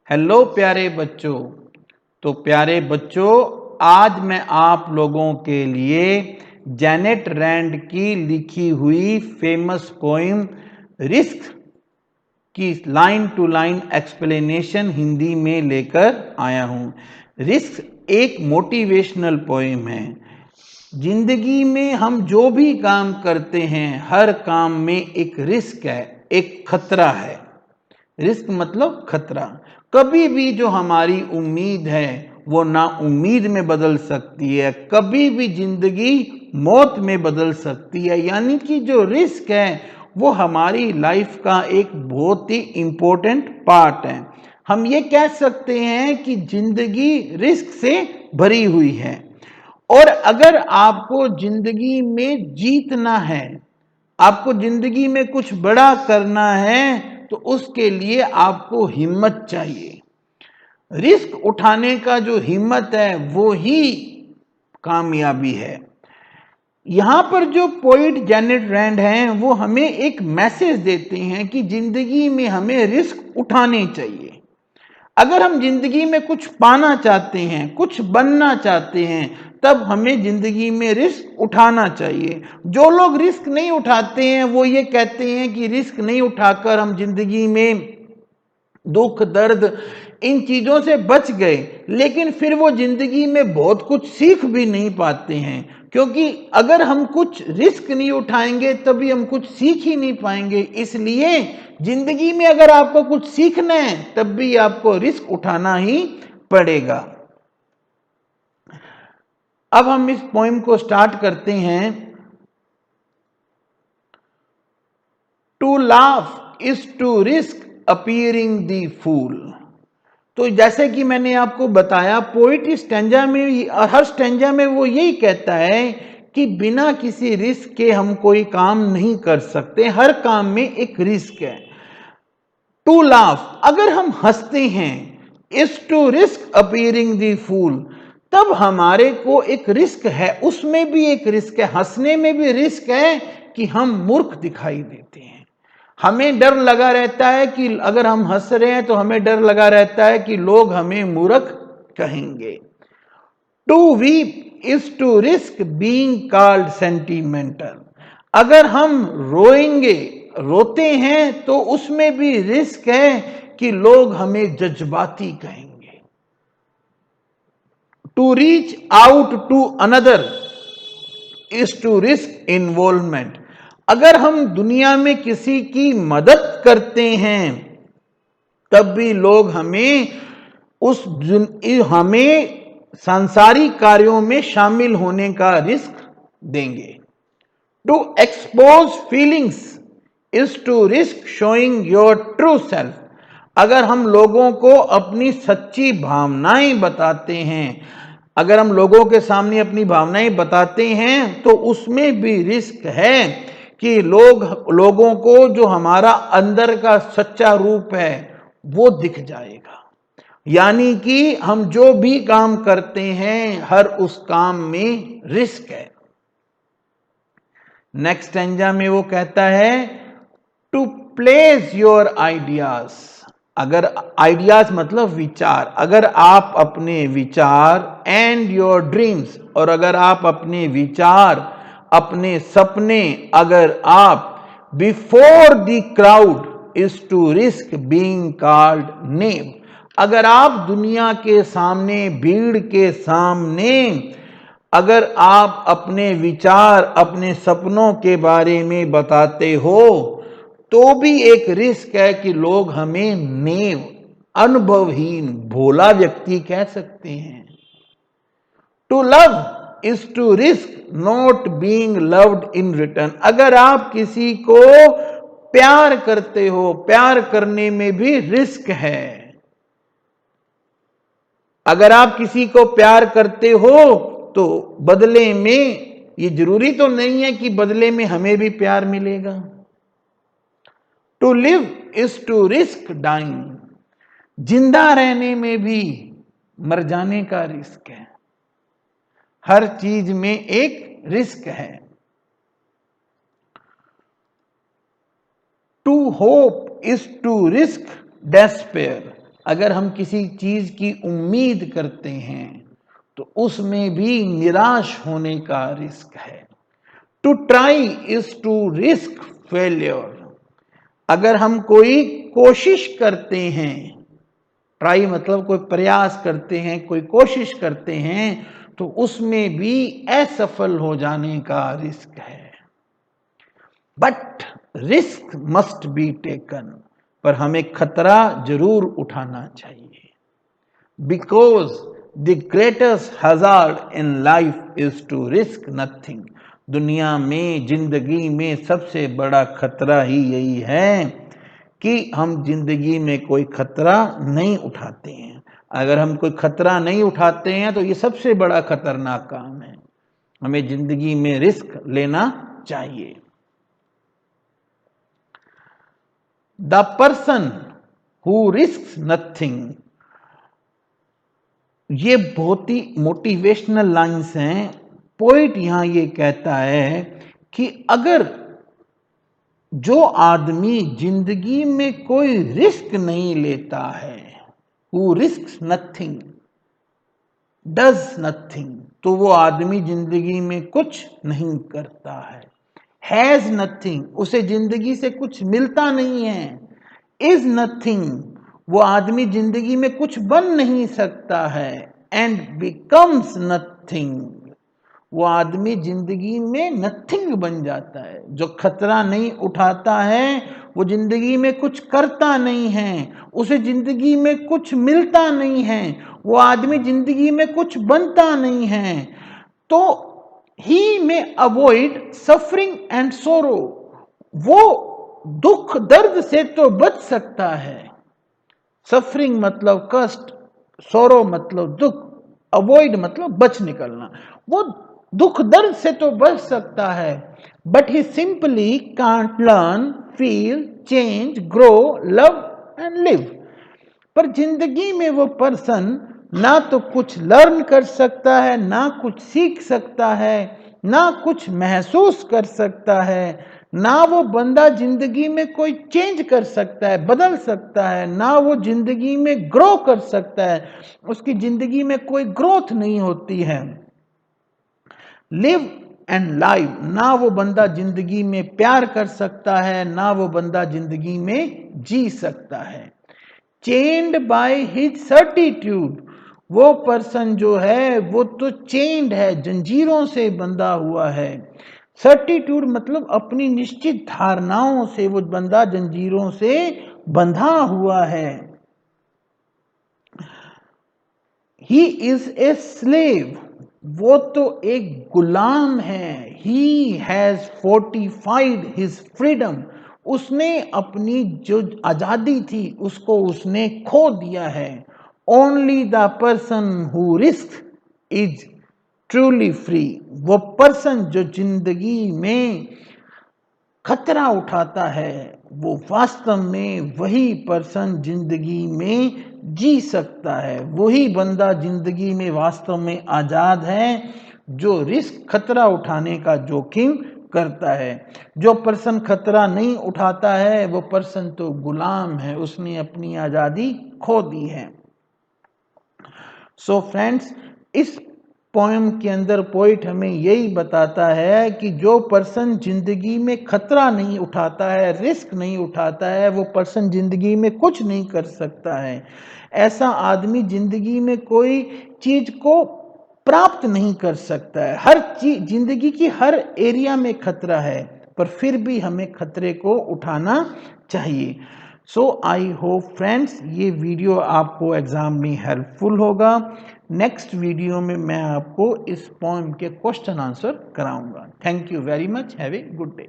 Hello प्यारे बच्चों। तो प्यारे बच्चों, आज मैं आप लोगों के लिए जेनेट रैंड की लिखी हुई फेमस पोइम रिस्क की line to line explanation Hindi में लेकर आया हूं। रिस्क एक मोटिवेशनल पोइम है। जिंदगी में हम जो भी काम करते हैं, हर काम में एक रिस्क है, एक खतरा है। रिस्क मतलब खतरा। कभी भी जो हमारी उम्मीद है वो ना उम्मीद में बदल सकती है, कभी भी जिंदगी मौत में बदल सकती है। यानी कि जो रिस्क है वो हमारी लाइफ का एक बहुत ही इंपॉर्टेंट पार्ट है। हम ये कह सकते हैं कि जिंदगी रिस्क से भरी हुई है। और अगर आपको जिंदगी में जीतना है, आपको जिंदगी में कुछ बड़ा करना है, तो उसके लिए आपको हिम्मत चाहिए। रिस्क उठाने का जो हिम्मत है वो ही कामयाबी है। यहां पर जो पोइट जेनेट रैंड हैं वो हमें एक मैसेज देते हैं कि जिंदगी में हमें रिस्क उठाने चाहिए। अगर हम जिंदगी में कुछ पाना चाहते हैं, कुछ बनना चाहते हैं, तब हमें जिंदगी में रिस्क उठाना चाहिए। जो लोग रिस्क नहीं उठाते हैं वो ये कहते हैं कि रिस्क नहीं उठाकर हम जिंदगी में दुख दर्द इन चीजों से बच गए, लेकिन फिर वो जिंदगी में बहुत कुछ सीख भी नहीं पाते हैं। क्योंकि अगर हम कुछ रिस्क नहीं उठाएंगे तभी हम कुछ सीख ही नहीं पाएंगे। इसलिए जिंदगी में अगर आपको कुछ सीखना है तब भी आपको रिस्क उठाना ही पड़ेगा। अब हम इस पोइम को स्टार्ट करते हैं। To laugh is to risk appearing the fool. तो जैसे कि मैंने आपको बताया, पोइट इस स्टैंजा में, हर स्टैंजा में वो यही कहता है कि बिना किसी रिस्क के हम कोई काम नहीं कर सकते। हर काम में एक रिस्क है। टू लाफ, अगर हम हंसते हैं, is to risk appearing the fool, तब हमारे को एक रिस्क है, उसमें भी एक रिस्क है। हंसने में भी रिस्क है कि हम मूर्ख दिखाई देते हैं। हमें डर लगा रहता है कि अगर हम हंस रहे हैं तो हमें डर लगा रहता है कि लोग हमें मूर्ख कहेंगे। To weep is to risk being called sentimental. अगर हम रोएंगे, रोते हैं, तो उसमें भी रिस्क है कि लोग हमें जज्बाती कहेंगे। To reach out to another is to risk involvement. अगर हम दुनिया में किसी की मदद करते हैं तब भी लोग हमें सांसारिक कार्यों में शामिल होने का रिस्क देंगे। To expose feelings is to risk showing your true self. अगर हम लोगों को अपनी सच्ची भावनाएं बताते हैं, अगर हम लोगों के सामने अपनी भावनाएं बताते हैं, तो उसमें भी रिस्क है कि लोगों को जो हमारा अंदर का सच्चा रूप है वो दिख जाएगा। यानी कि हम जो भी काम करते हैं, हर उस काम में रिस्क है। नेक्स्ट स्टैंजा में वो कहता है टू प्लेस योर आइडियाज। अगर आइडियाज मतलब विचार, अगर आप अपने विचार एंड योर ड्रीम्स, और अगर आप अपने विचार, अपने सपने, अगर आप before the crowd is to risk being called name. अगर आप दुनिया के सामने, भीड़ के सामने, अगर आप अपने विचार, अपने सपनों के बारे में बताते हो, तो भी एक रिस्क है कि लोग हमें नेव, अनुभवहीन, भोला व्यक्ति कह सकते हैं। To love is to risk not being loved in return. अगर आप किसी को प्यार करते हो, प्यार करने में भी रिस्क है। अगर आप किसी को प्यार करते हो तो बदले में, ये जरूरी तो नहीं है कि बदले में हमें भी प्यार मिलेगा। To live is to risk dying. जिंदा रहने में भी मर जाने का रिस्क है। हर चीज में एक रिस्क है। To hope is to risk despair. अगर हम किसी चीज की उम्मीद करते हैं तो उसमें भी निराश होने का रिस्क है। To try is to risk failure. अगर हम कोई कोशिश करते हैं, ट्राई मतलब कोई प्रयास करते हैं, कोई कोशिश करते हैं, तो उसमें भी असफल हो जाने का रिस्क है। But risk must be taken, पर हमें खतरा जरूर उठाना चाहिए। Because the greatest hazard in life is to risk nothing. दुनिया में, जिंदगी में सबसे बड़ा खतरा ही यही है कि हम जिंदगी में कोई खतरा नहीं उठाते हैं। अगर हम कोई खतरा नहीं उठाते हैं तो ये सबसे बड़ा खतरनाक काम है। हमें जिंदगी में रिस्क लेना चाहिए। The person who risks nothing, ये बहुत ही मोटिवेशनल लाइंस हैं। पोइट यहां ये कहता है कि अगर जो आदमी जिंदगी में कोई रिस्क नहीं लेता है, who risks nothing does nothing, तो वो आदमी जिंदगी में कुछ नहीं करता है। हैज नथिंग, उसे जिंदगी से कुछ मिलता नहीं है। इज नथिंग, वो आदमी जिंदगी में कुछ बन नहीं सकता है। एंड बिकम्स नथिंग, वो आदमी जिंदगी में नथिंग बन जाता है। जो खतरा नहीं उठाता है वो जिंदगी में कुछ करता नहीं है, उसे जिंदगी में कुछ मिलता नहीं है, वो आदमी जिंदगी में कुछ बनता नहीं है। तो ही में अवॉइड सफरिंग एंड सोरो, वो दुख दर्द से तो बच सकता है। सफरिंग मतलब कष्ट, सोरो मतलब दुख, अवॉइड मतलब बच निकलना। वो दुख दर्द से तो बच सकता है, but he simply can't learn, feel, change, grow, love and live. पर जिंदगी में वो पर्सन ना तो कुछ लर्न कर सकता है, ना कुछ सीख सकता है, ना कुछ महसूस कर सकता है, ना वो बंदा जिंदगी में कोई चेंज कर सकता है, बदल सकता है, ना वो जिंदगी में ग्रो कर सकता है। उसकी जिंदगी में कोई ग्रोथ नहीं होती है। लिव एंड लाइव, ना वो बंदा जिंदगी में प्यार कर सकता है, ना वो बंदा जिंदगी में जी सकता है। चेन्ड बाय हिज सर्टिट्यूड, वो पर्सन जो है वो तो चेन्ड है, जंजीरों से बंधा हुआ है। सर्टिट्यूड मतलब अपनी निश्चित धारणाओं से वो बंदा जंजीरों से बंधा हुआ है। ही इज ए स्लेव, वो तो एक गुलाम है। He has fortified his freedom, उसने अपनी जो आजादी थी उसको उसने खो दिया है। Only the person who risk is truly free, वो पर्सन जो जिंदगी में खतरा उठाता है वो वास्तव में वही पर्सन जिंदगी में जी सकता है। वही बंदा जिंदगी में वास्तव में आजाद है जो रिस्क, खतरा उठाने का जोखिम करता है। जो पर्सन खतरा नहीं उठाता है वो पर्सन तो गुलाम है, उसने अपनी आजादी खो दी है। सो फ्रेंड्स, इस पोएम के अंदर पोइट हमें यही बताता है कि जो पर्सन जिंदगी में खतरा नहीं उठाता है, रिस्क नहीं उठाता है, वो पर्सन जिंदगी में कुछ नहीं कर सकता है। ऐसा आदमी जिंदगी में कोई चीज को प्राप्त नहीं कर सकता है। हर चीज, जिंदगी की हर एरिया में खतरा है, पर फिर भी हमें खतरे को उठाना चाहिए। सो आई होप फ्रेंड्स ये वीडियो आपको एग्जाम में हेल्पफुल होगा। नेक्स्ट वीडियो में मैं आपको इस पोएम के क्वेश्चन आंसर कराऊंगा। Thank you very much, have a good day.